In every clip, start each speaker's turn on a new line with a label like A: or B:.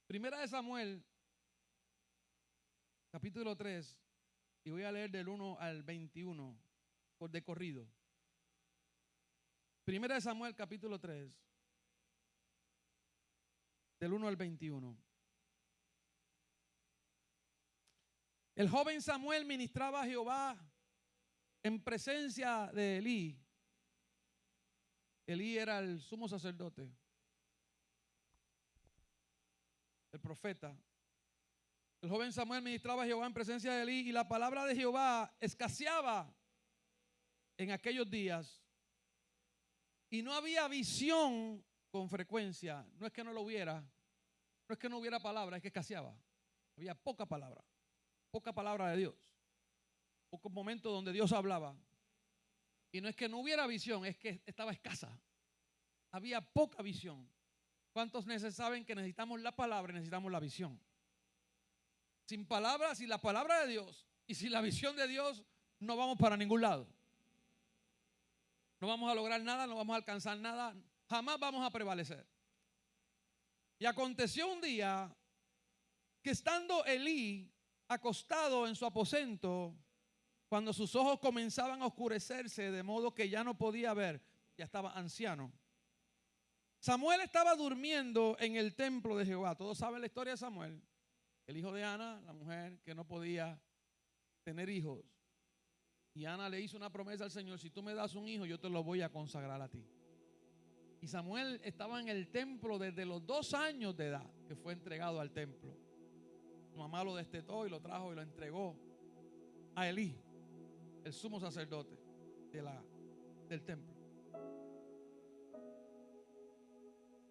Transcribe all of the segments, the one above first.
A: Primera de Samuel, capítulo 3, y voy a leer del 1 al 21 de corrido. Primera de Samuel, capítulo 3, del 1 al 21. El joven Samuel ministraba a Jehová en presencia de Elí. Elí era el sumo sacerdote, el profeta. El joven Samuel ministraba a Jehová en presencia de Elí, y la palabra de Jehová escaseaba en aquellos días, y no había visión con frecuencia. No es que no lo hubiera, no es que no hubiera palabra, es que escaseaba. Había poca palabra de Dios, pocos momentos donde Dios hablaba. Y no es que no hubiera visión, es que estaba escasa. Había poca visión. ¿Cuántos saben que necesitamos la palabra y necesitamos la visión? Sin palabras, sin la palabra de Dios y sin la visión de Dios, no vamos para ningún lado. No vamos a lograr nada, no vamos a alcanzar nada, jamás vamos a prevalecer. Y aconteció un día que estando Elí acostado en su aposento, cuando sus ojos comenzaban a oscurecerse de modo que ya no podía ver, ya estaba anciano, Samuel estaba durmiendo en el templo de Jehová. Todos saben la historia de Samuel, el hijo de Ana, la mujer que no podía tener hijos. Y Ana le hizo una promesa al Señor: si tú me das un hijo, yo te lo voy a consagrar a ti. Y Samuel estaba en el templo desde los 2 años de edad, que fue entregado al templo. Su mamá lo destetó y lo trajo y lo entregó a Elí, el sumo sacerdote del templo.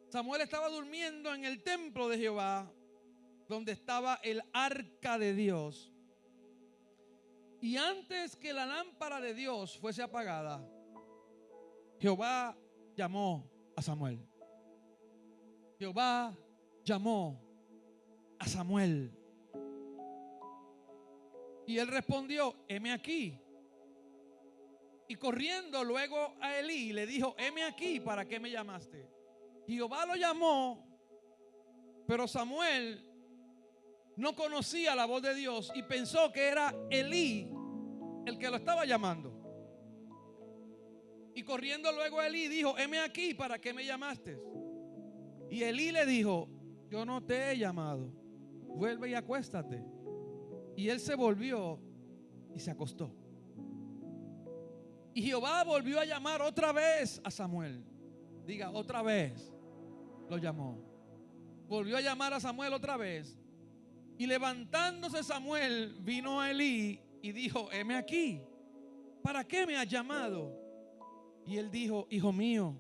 A: Samuel estaba durmiendo en el templo de Jehová, donde estaba el arca de Dios. Y antes que la lámpara de Dios fuese apagada, Jehová llamó a Samuel. Jehová llamó a Samuel. Y él respondió: heme aquí. Y corriendo luego a Elí le dijo: heme aquí, ¿para qué me llamaste? Jehová lo llamó, pero Samuel no conocía la voz de Dios y pensó que era Elí el que lo estaba llamando. Y corriendo luego a Elí dijo: heme aquí, ¿para qué me llamaste? Y Elí le dijo: yo no te he llamado, vuelve y acuéstate. Y él se volvió y se acostó. Y Jehová volvió a llamar otra vez a Samuel. Diga, otra vez lo llamó. Volvió a llamar a Samuel otra vez. Y levantándose Samuel, vino a Elí y dijo: heme aquí, ¿para qué me has llamado? Y él dijo: hijo mío,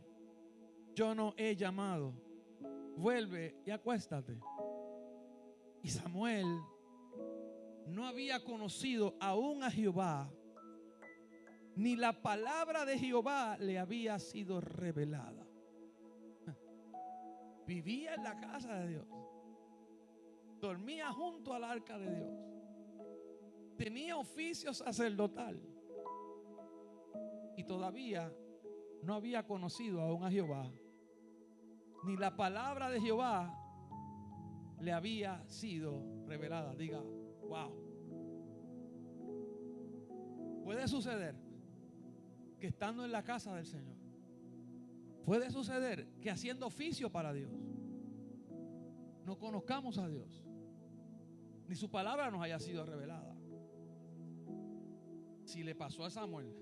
A: yo no he llamado, vuelve y acuéstate. Y Samuel no había conocido aún a Jehová, ni la palabra de Jehová le había sido revelada. Vivía en la casa de Dios, dormía junto al arca de Dios, tenía oficio sacerdotal y todavía no había conocido aún a Jehová, ni la palabra de Jehová le había sido revelada. Diga, wow. Puede suceder que estando en la casa del Señor, puede suceder que haciendo oficio para Dios, no conozcamos a Dios, ni su palabra nos haya sido revelada. Si le pasó a Samuel,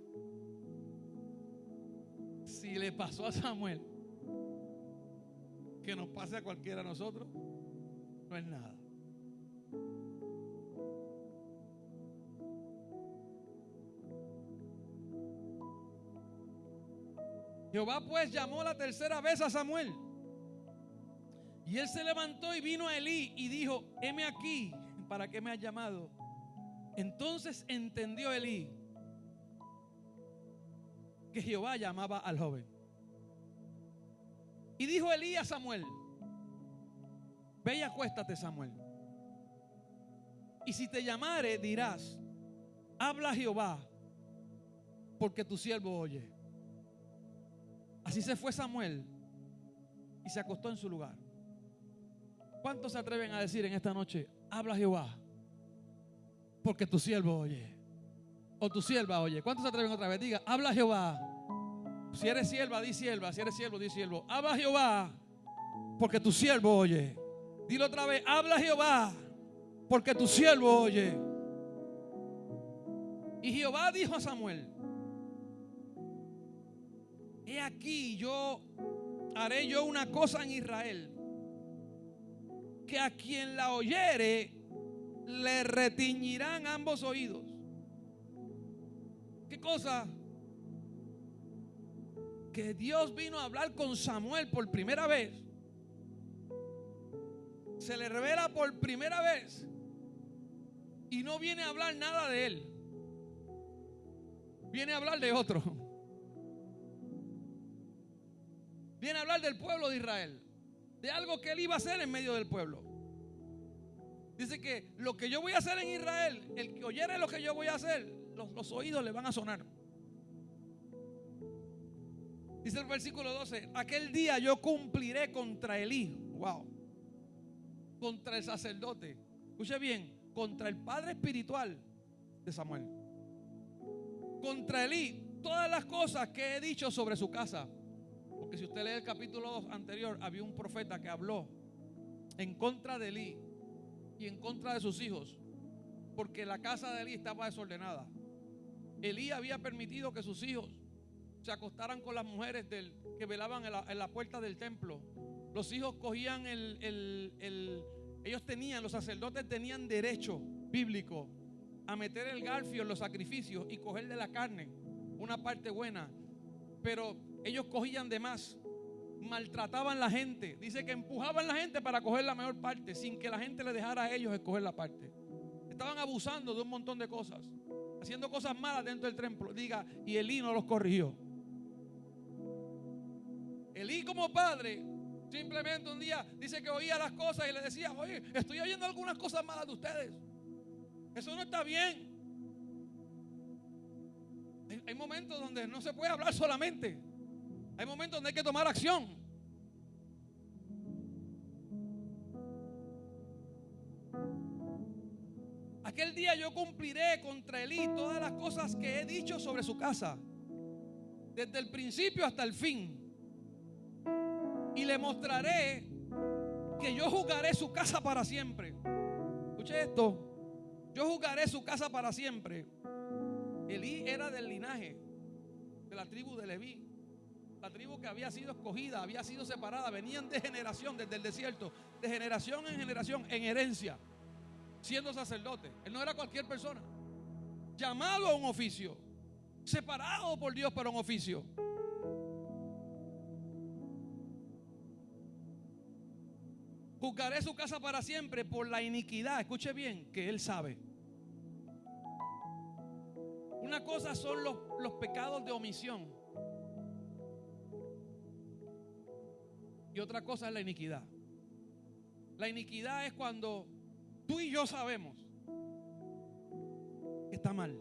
A: que nos pase a cualquiera de nosotros, no es nada. Jehová pues llamó la tercera vez a Samuel. Y él se levantó y vino a Elí y dijo: heme aquí, ¿para qué me has llamado? Entonces entendió Elí que Jehová llamaba al joven. Y dijo Elí a Samuel: ve y acuéstate, Samuel. Y si te llamare, dirás: habla Jehová, porque tu siervo oye. Así se fue Samuel y se acostó en su lugar. ¿Cuántos se atreven a decir en esta noche, habla Jehová, porque tu siervo oye? O tu sierva oye. ¿Cuántos se atreven otra vez? Diga, habla Jehová. Si eres sierva, di sierva. Si eres siervo, di siervo. Habla Jehová, porque tu siervo oye. Dilo otra vez, habla Jehová, porque tu siervo oye. Y Jehová dijo a Samuel, he aquí haré yo una cosa en Israel, que a quien la oyere le retiñirán ambos oídos. ¿Qué cosa? Que Dios vino a hablar con Samuel por primera vez. Se le revela por primera vez y no viene a hablar nada de él. Viene a hablar de otro. Viene a hablar del pueblo de Israel, de algo que él iba a hacer en medio del pueblo. Dice que lo que yo voy a hacer en Israel, el que oyere lo que yo voy a hacer, los oídos le van a sonar. Dice el versículo 12, aquel día yo cumpliré contra Elí, wow, contra el sacerdote, escuche bien, contra el padre espiritual de Samuel, contra Elí, todas las cosas que he dicho sobre su casa. Porque si usted lee el capítulo 2 anterior, había un profeta que habló en contra de Elí y en contra de sus hijos, porque la casa de Elí estaba desordenada. Elí había permitido que sus hijos se acostaran con las mujeres que velaban en la puerta del templo. Los hijos cogían los sacerdotes tenían derecho bíblico a meter el garfio en los sacrificios y coger de la carne una parte buena, pero ellos cogían de más, maltrataban a la gente. Dice que empujaban a la gente para coger la mejor parte, sin que la gente le dejara a ellos escoger la parte. Estaban abusando de un montón de cosas, haciendo cosas malas dentro del templo. Diga, y Elí no los corrigió. Elí como padre, simplemente un día dice que oía las cosas y le decía, oye, estoy oyendo algunas cosas malas de ustedes. Eso no está bien. Hay momentos donde no se puede hablar solamente. Hay momentos donde hay que tomar acción. Aquel día yo cumpliré contra Elí todas las cosas que he dicho sobre su casa, desde el principio hasta el fin. Y le mostraré que yo juzgaré su casa para siempre. Escuche esto. Yo juzgaré su casa para siempre. Elí era del linaje de la tribu de Leví, la tribu que había sido escogida, había sido separada. Venían de generación desde el desierto, de generación en generación, en herencia, siendo sacerdote. Él no era cualquier persona, llamado a un oficio, separado por Dios para un oficio. Juzgaré su casa para siempre por la iniquidad, escuche bien, que él sabe. Una cosa son los pecados de omisión y otra cosa es la iniquidad. La iniquidad es cuando tú y yo sabemos que está mal.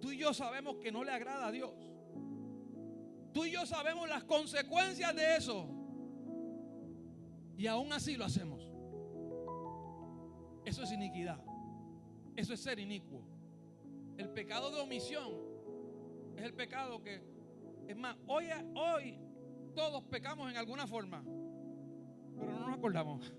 A: Tú y yo sabemos que no le agrada a Dios. Tú y yo sabemos las consecuencias de eso. Y aún así lo hacemos. Eso es iniquidad. Eso es ser inicuo. El pecado de omisión es el pecado que, es más, hoy todos pecamos en alguna forma, pero no nos acordamos.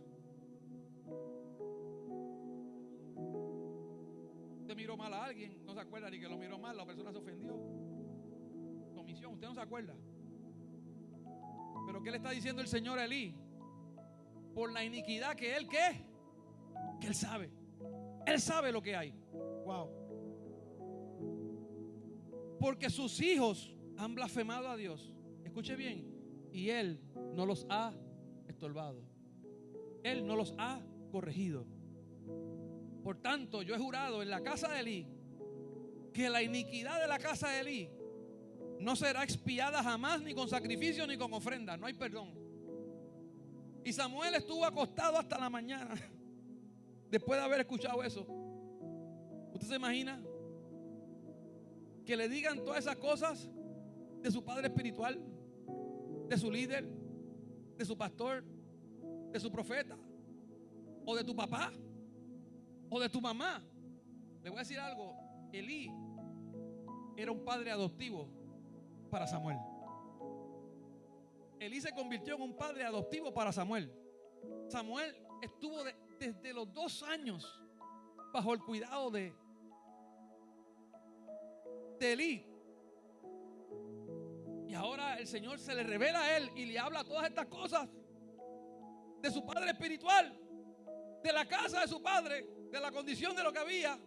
A: Usted miró mal a alguien, no se acuerda ni que lo miró mal, la persona se ofendió. Omisión, usted no se acuerda. Pero ¿qué le está diciendo el Señor a Elí? Por la iniquidad que él, ¿qué? Que él sabe. Él sabe lo que hay. Wow. Porque sus hijos han blasfemado a Dios. Escuche bien. Y él no los ha estorbado. Él no los ha corregido. Por tanto, yo he jurado en la casa de Elí que la iniquidad de la casa de Elí no será expiada jamás, ni con sacrificio ni con ofrenda. No hay perdón. Y Samuel estuvo acostado hasta la mañana después de haber escuchado eso. ¿Usted se imagina que le digan todas esas cosas de su padre espiritual, de su líder, de su pastor, de su profeta? o de tu papá o de tu mamá. Le voy a decir algo. Elí era un padre adoptivo para Samuel. Elí se convirtió en un padre adoptivo para Samuel. Samuel estuvo desde los 2 años bajo el cuidado de Elí. Y ahora el Señor se le revela a él y le habla todas estas cosas de su padre espiritual, de la casa de su padre, de la condición de lo que había.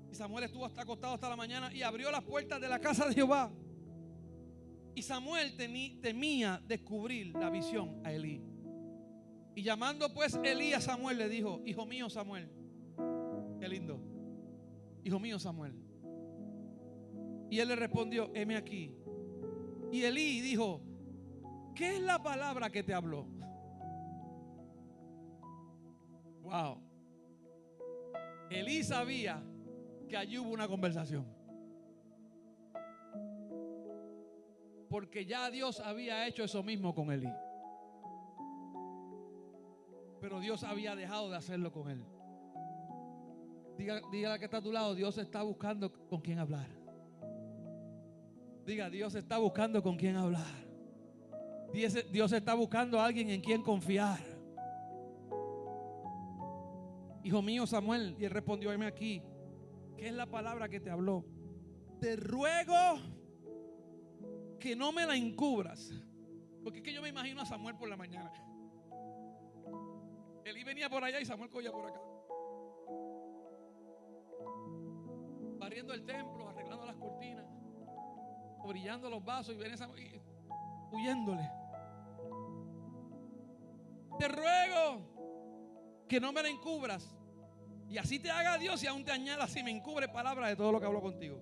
A: Y Samuel estuvo hasta acostado hasta la mañana y abrió las puertas de la casa de Jehová. Y Samuel temía descubrir la visión a Elí. Y llamando pues Elí a Samuel, le dijo: hijo mío Samuel. Qué lindo. Hijo mío Samuel. Y él le respondió: heme aquí. Y Elí dijo: ¿qué es la palabra que te habló? Wow. Elí sabía que allí hubo una conversación, porque ya Dios había hecho eso mismo con Elí. Pero Dios había dejado de hacerlo con él. Dígale que está a tu lado: Dios está buscando con quién hablar. Diga: Dios está buscando con quién hablar. Dios está buscando a alguien en quien confiar. Hijo mío Samuel. Y él respondió: heme aquí. ¿Qué es la palabra que te habló? Te ruego que no me la encubras. Porque es que yo me imagino a Samuel por la mañana. Elí venía por allá y Samuel cogía por acá, barriendo el templo, arreglando las cortinas, brillando los vasos, y viene Samuel huyéndole. Te ruego que no me la encubras, y así te haga Dios y aún te añada si me encubre palabras de todo lo que habló contigo.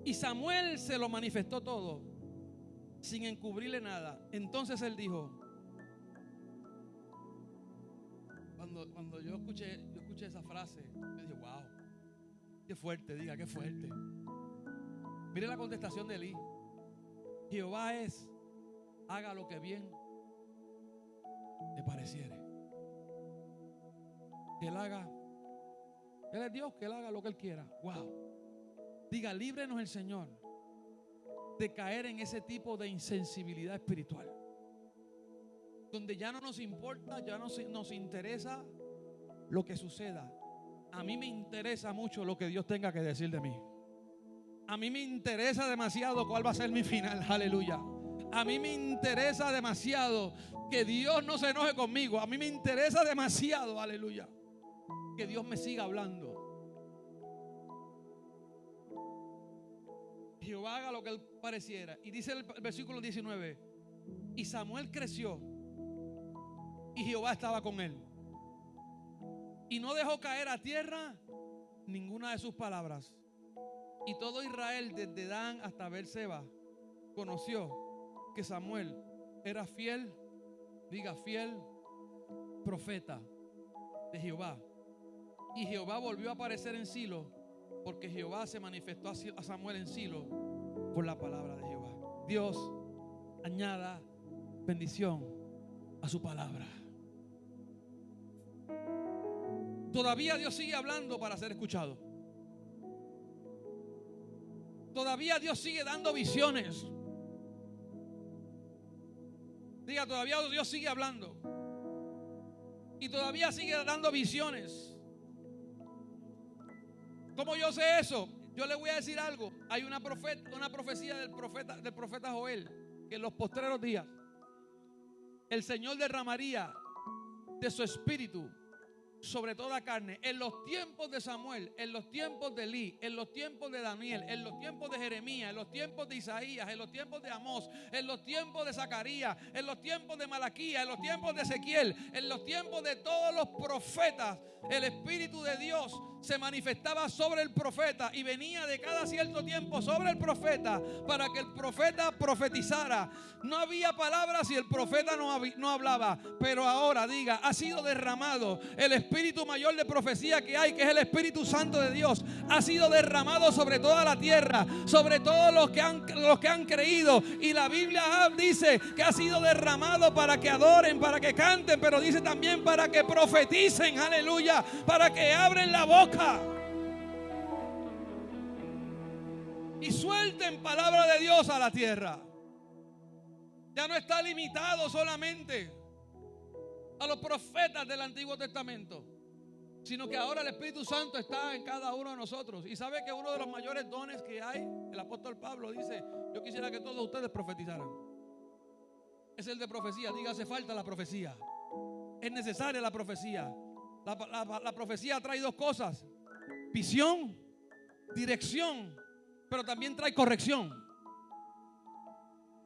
A: Y Samuel se lo manifestó todo sin encubrirle nada. Entonces él dijo, cuando yo escuché esa frase, me dije: wow, qué fuerte. Diga: qué fuerte. Mire la contestación de Elí: Jehová es, haga lo que bien te pareciere. Que él haga, él es Dios, que él haga lo que él quiera. Wow. Diga: líbrenos el Señor de caer en ese tipo de insensibilidad espiritual, donde ya no nos importa, ya no nos interesa lo que suceda. A mí me interesa mucho lo que Dios tenga que decir de mí. A mí me interesa demasiado cuál va a ser mi final. Aleluya. A mí me interesa demasiado que Dios no se enoje conmigo. A mí me interesa demasiado, aleluya, que Dios me siga hablando. Jehová haga lo que él pareciera. Y dice el versículo 19: y Samuel creció y Jehová estaba con él, y no dejó caer a tierra ninguna de sus palabras. Y todo Israel, desde Dan hasta Beerseba, conoció que Samuel era fiel, diga fiel, profeta de Jehová. Y Jehová volvió a aparecer en Silo, porque Jehová se manifestó a Samuel en Silo por la palabra de Jehová. Dios añada bendición a su palabra. Todavía Dios sigue hablando para ser escuchado. Todavía Dios sigue dando visiones. Diga: todavía Dios sigue hablando. Y todavía sigue dando visiones. ¿Cómo yo sé eso? Yo le voy a decir algo. Hay una profecía del profeta Joel, que en los postreros días el Señor derramaría de su espíritu sobre toda carne, en los tiempos de Samuel, en los tiempos de Elí, en los tiempos de Daniel, en los tiempos de Jeremías, en los tiempos de Isaías, en los tiempos de Amós, en los tiempos de Zacarías, en los tiempos de Malaquías, en los tiempos de Ezequiel, en los tiempos de todos los profetas. El Espíritu de Dios se manifestaba sobre el profeta y venía de cada cierto tiempo sobre el profeta para que el profeta profetizara. No había palabras si el profeta no hablaba, pero ahora diga, ha sido derramado el espíritu mayor de profecía que hay, que es el Espíritu Santo de Dios. Ha sido derramado sobre toda la tierra, sobre todos los que han creído, y la Biblia dice que ha sido derramado para que adoren, para que canten, pero dice también para que profeticen, aleluya, para que abren la boca y suelten palabra de Dios a la tierra. Ya no está limitado solamente a los profetas del Antiguo Testamento, sino que ahora el Espíritu Santo está en cada uno de nosotros. Y sabe que uno de los mayores dones que hay, el apóstol Pablo dice, yo quisiera que todos ustedes profetizaran. Es el de profecía. Diga, hace falta la profecía. Es necesaria la profecía. La profecía trae dos cosas: visión, dirección, pero también trae corrección.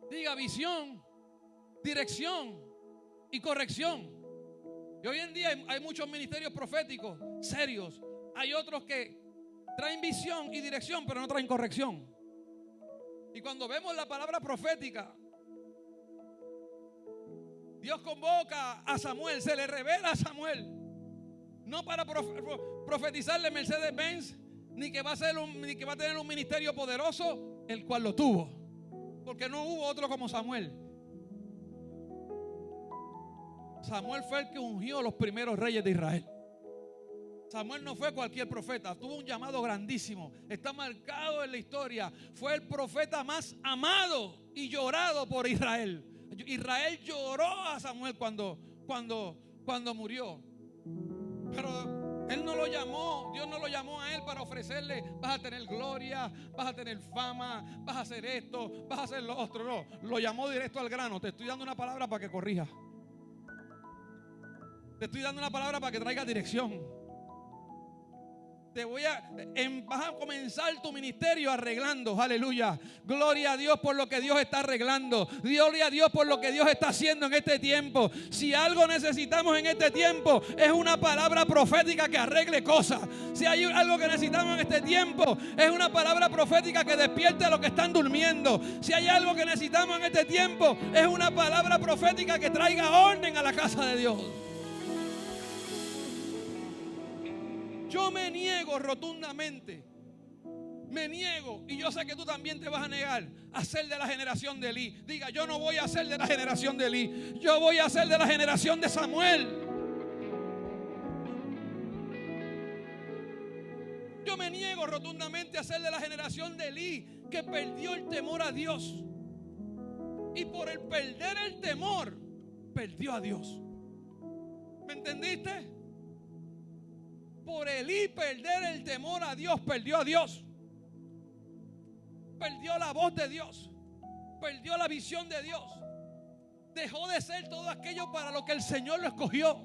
A: Diga, visión, dirección y corrección. Y hoy en día hay muchos ministerios proféticos serios. Hay otros que traen visión y dirección, pero no traen corrección. Y cuando vemos la palabra profética, Dios convoca a Samuel, se le revela a Samuel, no para profetizarle Mercedes-Benz, ni que va a tener un ministerio poderoso, el cual lo tuvo, porque no hubo otro como Samuel. Samuel fue el que ungió a los primeros reyes de Israel. Samuel no fue cualquier profeta, tuvo un llamado grandísimo, está marcado en la historia. Fue el profeta más amado y llorado por Israel. Israel lloró a Samuel cuando murió. Pero él no lo llamó, Dios no lo llamó a él para ofrecerle, vas a tener gloria, vas a tener fama, vas a hacer esto, vas a hacer lo otro. No, lo llamó directo al grano. Te estoy dando una palabra para que corrija. Te estoy dando una palabra para que traiga dirección. Vas a comenzar tu ministerio arreglando, aleluya. Gloria a Dios por lo que Dios está arreglando. Gloria a Dios por lo que Dios está haciendo en este tiempo. Si algo necesitamos en este tiempo, es una palabra profética que arregle cosas. Si hay algo que necesitamos en este tiempo, es una palabra profética que despierte a los que están durmiendo. Si hay algo que necesitamos en este tiempo, es una palabra profética que traiga orden a la casa de Dios. Yo me niego rotundamente, me niego, y yo sé que tú también te vas a negar, a ser de la generación de Elí. Diga, yo no voy a ser de la generación de Elí, yo voy a ser de la generación de Samuel. Yo me niego rotundamente a ser de la generación de Elí, que perdió el temor a Dios, y por el perder el temor, perdió a Dios. ¿Me entendiste? Por Elí perder el temor a Dios, perdió a Dios. Perdió la voz de Dios. Perdió la visión de Dios. Dejó de ser todo aquello para lo que el Señor lo escogió.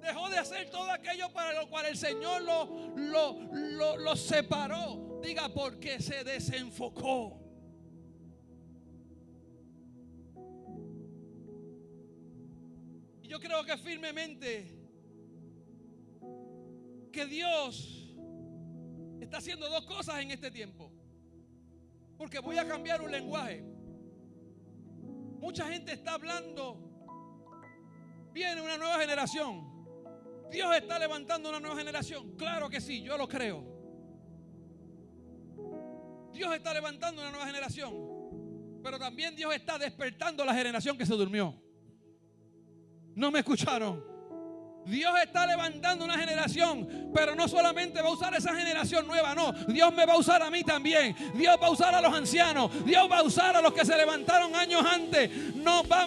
A: Dejó de hacer todo aquello para lo cual el Señor lo separó. Diga, porque se desenfocó. Y yo creo que firmemente que Dios está haciendo dos cosas en este tiempo. Porque voy a cambiar un lenguaje. Mucha gente está hablando, viene una nueva generación. Dios está levantando una nueva generación. Claro que sí, yo lo creo. Dios está levantando una nueva generación. Pero también Dios está despertando a la generación que se durmió. ¿No me escucharon? Dios está levantando una generación, pero no solamente va a usar esa generación nueva, no. Dios me va a usar a mí también. Dios va a usar a los ancianos. Dios va a usar a los que se levantaron años antes. Nos va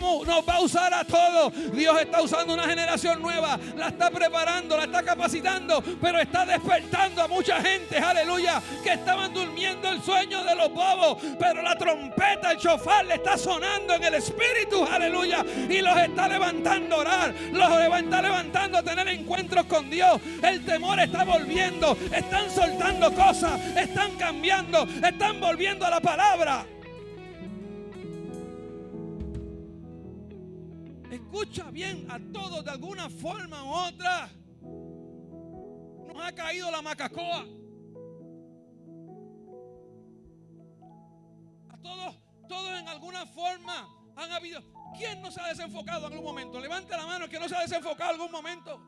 A: a usar a todos. Dios está usando una generación nueva. La está preparando, la está capacitando, pero está despertando a mucha gente, aleluya, que estaban durmiendo el sueño de los bobos. Pero la trompeta, el shofar le está sonando en el espíritu, aleluya, y los está levantando a orar. Los está levantando a tener encuentros con Dios. El temor está volviendo, están soltando cosas, están cambiando, están volviendo a la palabra. Escucha bien, a todos de alguna forma u otra me ha caído la macacoa. A todos en alguna forma han habido. ¿Quién no se ha desenfocado en algún momento? Levante la mano el que no se ha desenfocado en algún momento.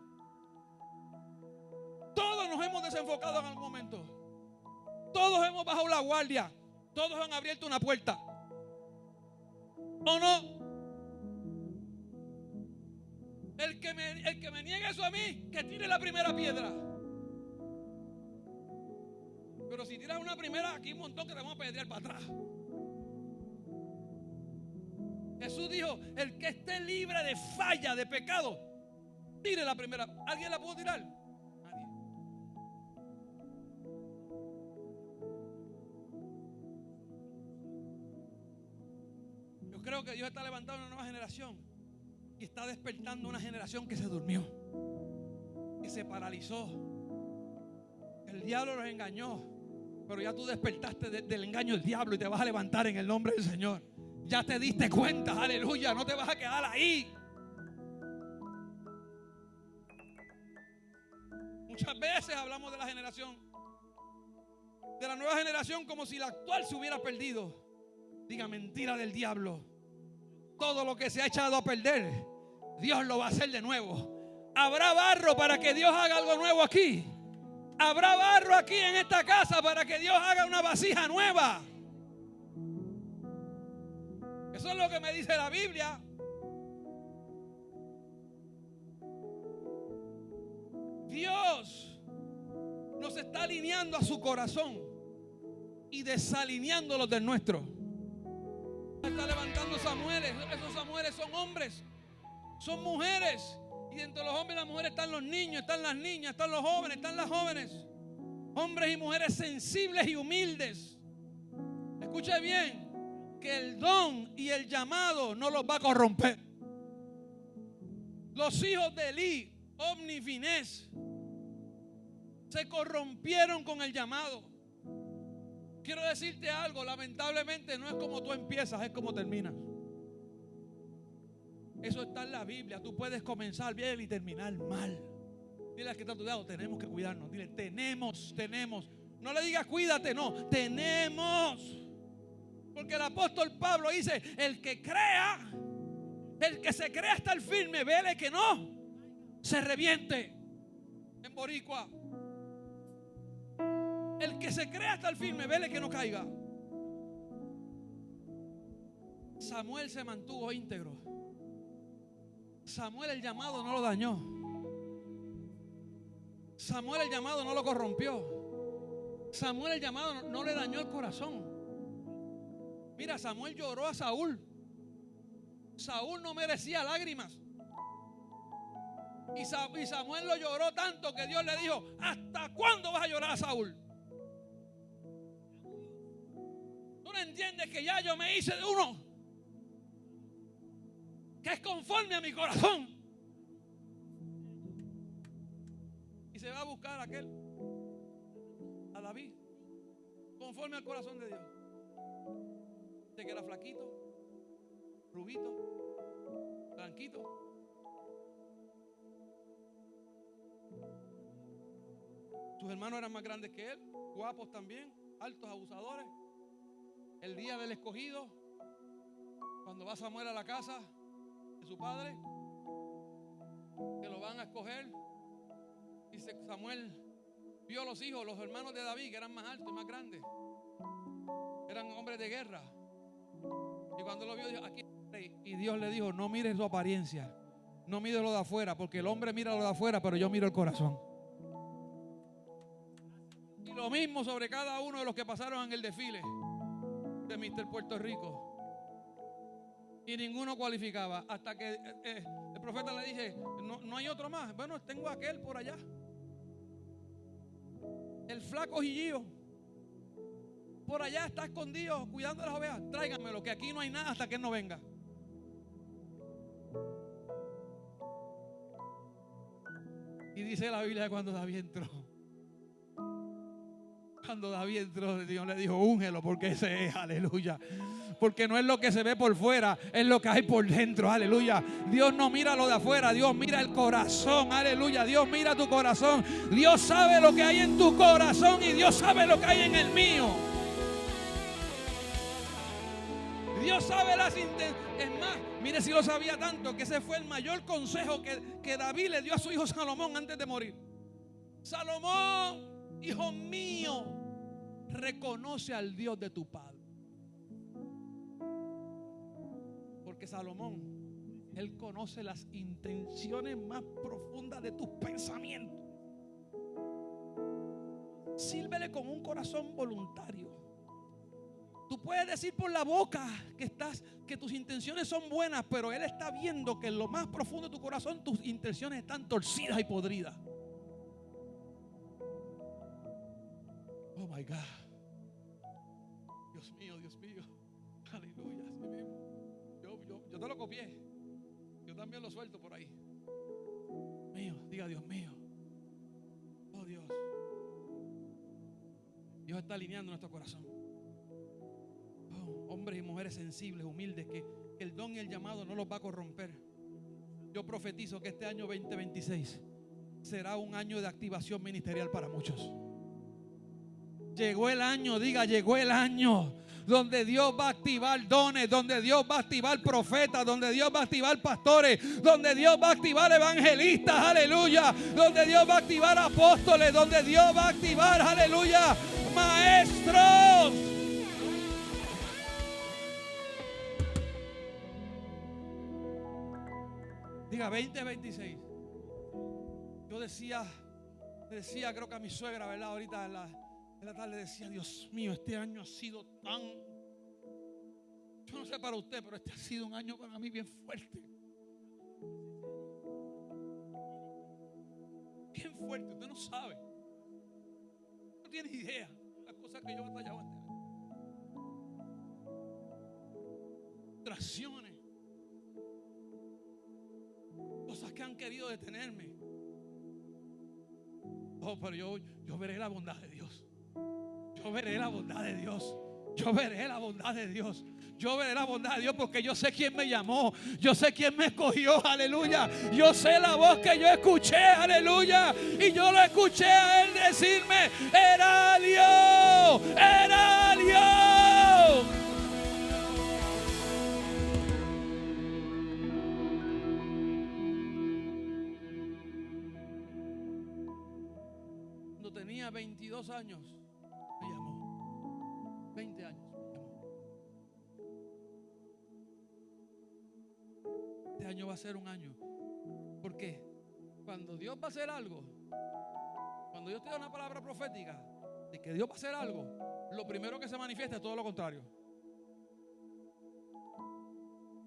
A: Todos nos hemos desenfocado en algún momento. Todos hemos bajado la guardia. Todos han abierto una puerta. ¿O no? El que me niegue eso a mí, que tire la primera piedra. Pero si tiras una primera, aquí hay un montón que te vamos a pedrear para atrás. Jesús dijo, el que esté libre de falla, de pecado, tire la primera. ¿Alguien la pudo tirar? Nadie. Yo creo que Dios está levantando una nueva generación y está despertando una generación que se durmió, que se paralizó. El diablo los engañó, pero ya tú despertaste del engaño del diablo y te vas a levantar en el nombre del Señor. Ya te diste cuenta, aleluya, no te vas a quedar ahí. Muchas veces hablamos de la generación, de la nueva generación, como si la actual se hubiera perdido. Diga, mentira del diablo. Todo lo que se ha echado a perder, Dios lo va a hacer de nuevo. Habrá barro para que Dios haga algo nuevo aquí. Habrá barro aquí en esta casa para que Dios haga una vasija nueva. Eso es lo que me dice la Biblia. Dios nos está alineando a su corazón y desalineándolos del nuestro. Está levantando Samueles. Esos Samueles son hombres, son mujeres. Y entre los hombres y las mujeres están los niños, están las niñas, están los jóvenes, están las jóvenes. Hombres y mujeres sensibles y humildes. Escuche bien, que el don y el llamado no los va a corromper. Los hijos de Elí, Ofni y Finés, se corrompieron con el llamado. Quiero decirte algo, lamentablemente no es como tú empiezas, es como terminas. Eso está en la Biblia. Tú puedes comenzar bien y terminar mal. Dile al que está a tu lado, tenemos que cuidarnos. Dile, tenemos. No le digas cuídate, no, tenemos. Porque el apóstol Pablo dice, el que crea, el que se crea hasta el firme, vele que no se reviente. En boricua, el que se crea hasta el firme, vele que no caiga. Samuel se mantuvo íntegro. Samuel el llamado no lo dañó. Samuel el llamado no lo corrompió. Samuel el llamado no le dañó el corazón. Mira, Samuel lloró a Saúl. Saúl no merecía lágrimas. Y Samuel lo lloró tanto que Dios le dijo, ¿hasta cuándo vas a llorar a Saúl? ¿Tú no entiendes que ya yo me hice de uno que es conforme a mi corazón? Y se va a buscar a David, conforme al corazón de Dios. De que era flaquito, rubito, blanquito. Sus hermanos eran más grandes que él, guapos también, altos abusadores. El día del escogido, cuando va Samuel a la casa de su padre, que lo van a escoger, dice Samuel vio a los hijos, los hermanos de David, que eran más altos y más grandes, eran hombres de guerra. Y cuando lo vio, dijo, aquí está el rey. Y Dios le dijo, no mires su apariencia, no mires lo de afuera, porque el hombre mira lo de afuera, pero yo miro el corazón. Y lo mismo sobre cada uno de los que pasaron en el desfile de Mr. Puerto Rico. Y ninguno cualificaba. Hasta que el profeta le dije, no hay otro más. Bueno, tengo aquel por allá, el flaco Gillío. Por allá está escondido cuidando de las ovejas. Tráiganmelo, que aquí no hay nada hasta que él no venga. Y dice la Biblia, cuando David entró, Dios le dijo, úngelo, porque ese es, aleluya. porque no es lo que se ve por fuera, es lo que hay por dentro. Aleluya. Dios no mira lo de afuera, Dios mira el corazón. Aleluya. Dios mira tu corazón. Dios sabe lo que hay en tu corazón y Dios sabe lo que hay en el mío. Dios sabe las intenciones. Es más, mire si lo sabía tanto, que ese fue el mayor consejo que David le dio a su hijo Salomón antes de morir. Salomón, hijo mío, reconoce al Dios de tu padre. Porque Salomón, él conoce las intenciones más profundas de tus pensamientos. Sírvele con un corazón voluntario. Tú puedes decir por la boca que tus intenciones son buenas, pero Él está viendo que en lo más profundo de tu corazón tus intenciones están torcidas y podridas. Oh my God. Dios mío, Dios mío. Aleluya. Así mismo. Yo te lo copié. Yo también lo suelto por ahí. Mío, diga Dios mío. Oh Dios. Dios está alineando nuestro corazón. Hombres y mujeres sensibles, humildes, que el don y el llamado no los va a corromper. Yo profetizo que este año 2026 será un año de activación ministerial para muchos. Llegó el año, diga, llegó el año donde Dios va a activar dones, donde Dios va a activar profetas, donde Dios va a activar pastores, donde Dios va a activar evangelistas, aleluya, donde Dios va a activar apóstoles, donde Dios va a activar, aleluya, maestros. Diga 2026. Yo decía, creo que a mi suegra, ¿verdad? Ahorita en la tarde decía, Dios mío, este año ha sido tan... Yo no sé para usted, pero este ha sido un año para mí bien fuerte. Bien fuerte, usted no sabe. No tiene idea las cosas que yo he batallado este año. Traiciones. Cosas que han querido detenerme. Oh, pero yo veré la bondad de Dios. Yo veré la bondad de Dios. Yo veré la bondad de Dios. Yo veré la bondad de Dios porque yo sé quién me llamó. Yo sé quién me escogió, aleluya. Yo sé la voz que yo escuché, aleluya. Y yo lo escuché a Él decirme, Heralio, Heralio. Tenía 22 años, me llamó. 20 años, me llamó. Este año va a ser un año. Porque cuando Dios va a hacer algo, cuando Dios te da una palabra profética de que Dios va a hacer algo, lo primero que se manifiesta es todo lo contrario.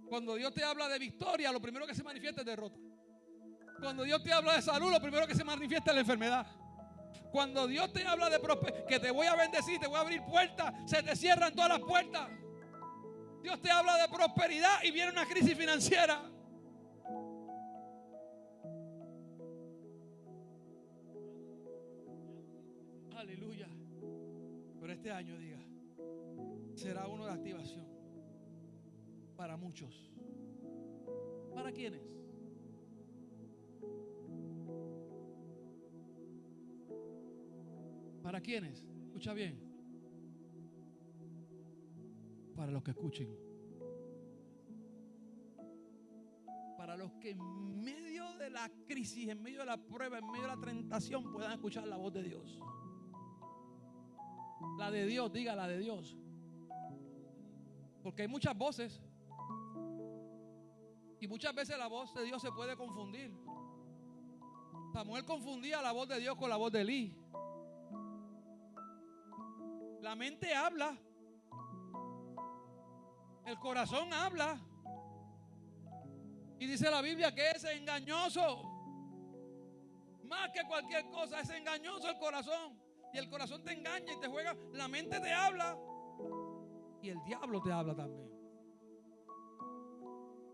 A: Cuando Dios te habla de victoria, lo primero que se manifiesta es derrota. Cuando Dios te habla de salud, lo primero que se manifiesta es la enfermedad. Cuando Dios te habla de que te voy a bendecir, te voy a abrir puertas, se te cierran todas las puertas. Dios te habla de prosperidad y viene una crisis financiera. Aleluya. Pero este año, diga, será uno de activación para muchos. ¿Para quiénes? ¿Para quiénes? Escucha bien. Para los que escuchen. Para los que en medio de la crisis, en medio de la prueba, en medio de la tentación puedan escuchar la voz de Dios. La de Dios, diga la de Dios. Porque hay muchas voces. Y muchas veces la voz de Dios se puede confundir. Samuel confundía la voz de Dios con la voz de Elí. La mente habla, el corazón habla, y dice la Biblia que es engañoso, más que cualquier cosa, es engañoso el corazón, y el corazón te engaña y te juega, la mente te habla, y el diablo te habla también.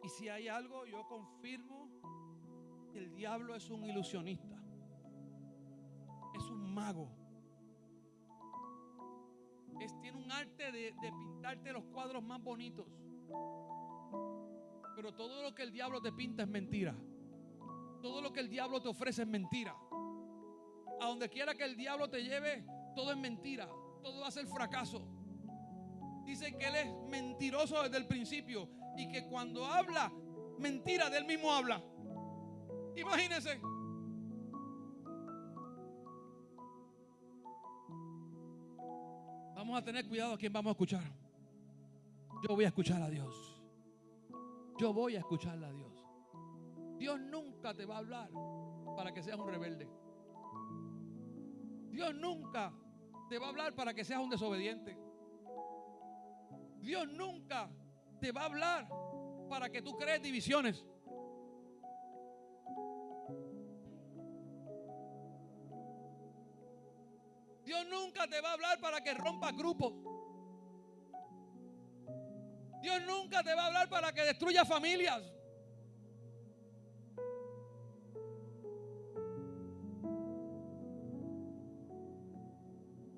A: Y si hay algo, yo confirmo que el diablo es un ilusionista, es un mago. Tiene un arte de pintarte los cuadros más bonitos. Pero todo lo que el diablo te pinta es mentira. Todo lo que el diablo te ofrece es mentira. A donde quiera que el diablo te lleve, todo es mentira. Todo va a ser fracaso. Dice que él es mentiroso desde el principio y que cuando habla mentira, de él mismo habla. Imagínense. Vamos a tener cuidado a quién vamos a escuchar. Yo voy a escuchar a Dios. Yo voy a escucharle a Dios. Dios nunca te va a hablar para que seas un rebelde. Dios nunca te va a hablar para que seas un desobediente. Dios nunca te va a hablar para que tú crees divisiones. Dios nunca te va a hablar para que rompas grupos. Dios nunca te va a hablar para que destruyas familias.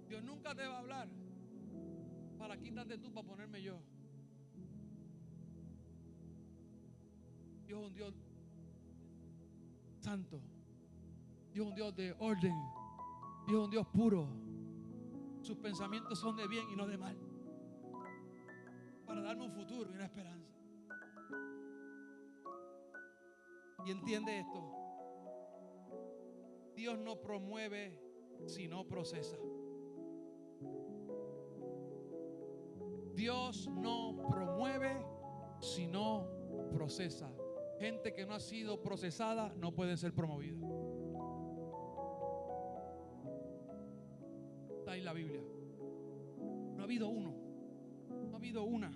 A: Dios nunca te va a hablar para quitarte tú para ponerme yo. Dios es un Dios santo. Dios es un Dios de orden. Dios es un Dios puro. Sus pensamientos son de bien y no de mal, para darme un futuro y una esperanza. Y entiende esto: Dios no promueve sino procesa. Dios no promueve sino procesa. Gente que no ha sido procesada no puede ser promovida. Está en la Biblia. No ha habido uno, no ha habido una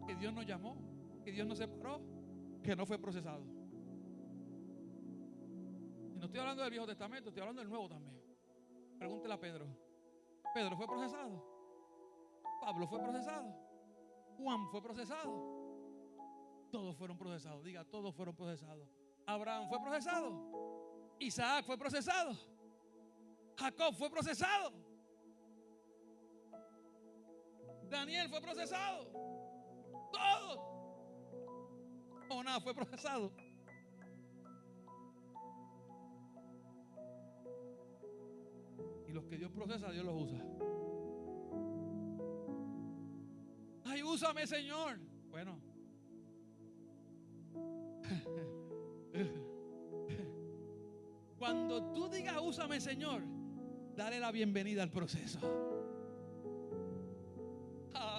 A: que Dios nos llamó, que Dios nos separó, que no fue procesado. Y no estoy hablando del Viejo Testamento, estoy hablando del Nuevo también. Pregúntele a Pedro. ¿Pedro fue procesado? ¿Pablo fue procesado? ¿Juan fue procesado? Todos fueron procesados. Diga, todos fueron procesados. ¿Abraham fue procesado? ¿Isaac fue procesado? ¿Jacob fue procesado? ¿Daniel fue procesado? Todos. Jonás fue procesado. Y los que Dios procesa, Dios los usa. Ay, úsame, Señor. Bueno, cuando tú digas úsame, Señor, dale la bienvenida al proceso.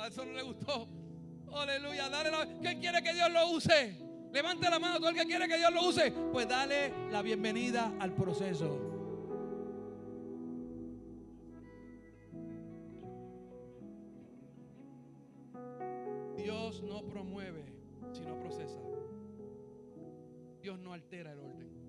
A: Eso no le gustó. Aleluya, ¿quién quiere que Dios lo use? Levante la mano todo el que quiere que Dios lo use. Pues dale la bienvenida al proceso. Dios no promueve, sino procesa. Dios no altera el orden.